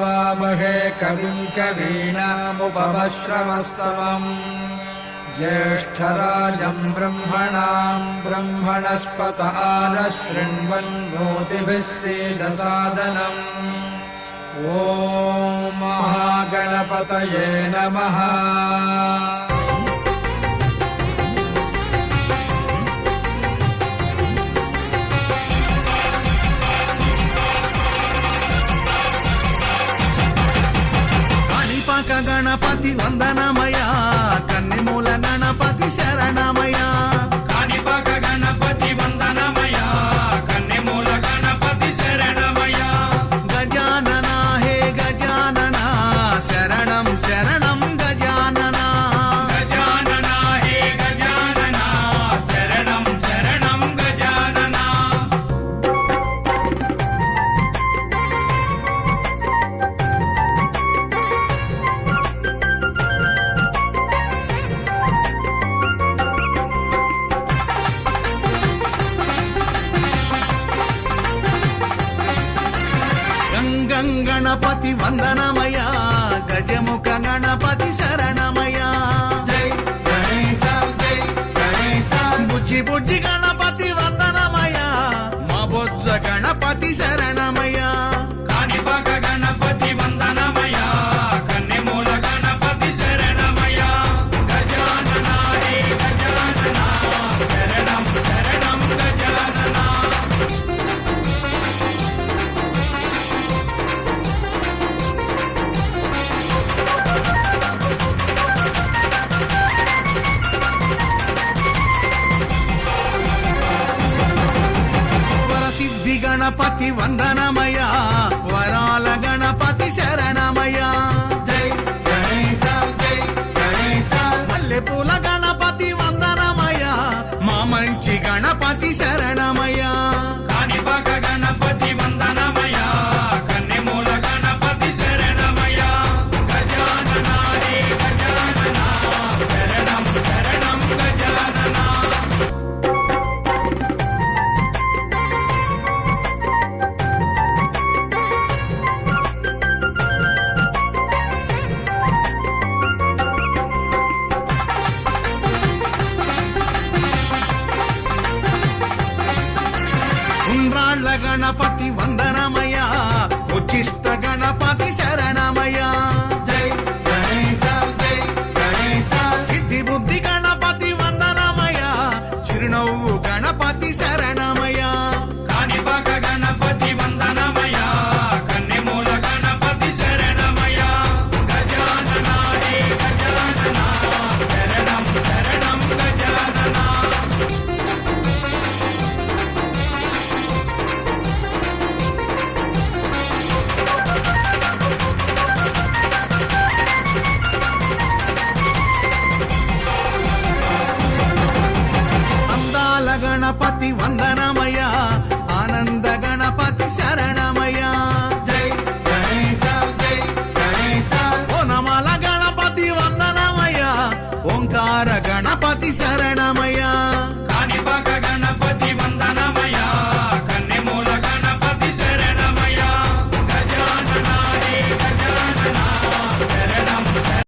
वावहे कविम् कवीनामुपमश्रवस्तमम् ज्येष्ठराजम् ब्रह्मणाम् ब्रह्मणस्पत आनशृण्वन्नोतिभिः सीदसादनम् ॐ महागणपतये नमः। गणपति वंदनमया कन्निमूल गणपति शरणमया काणिपाक गणपति वंदनमया कन्निमूल गणपति शरणमया गजानना हे गजानना शरणं शरणं गजानना गजानना हे गजानना शरणं शरणं गजानना गणपति वंदनमया गजमुख गणपति शरणमया जय गणेश जय गणेश बुज्जि बुज्जि गणपति वंदनमया मबोज्ज गणपति शरणमया।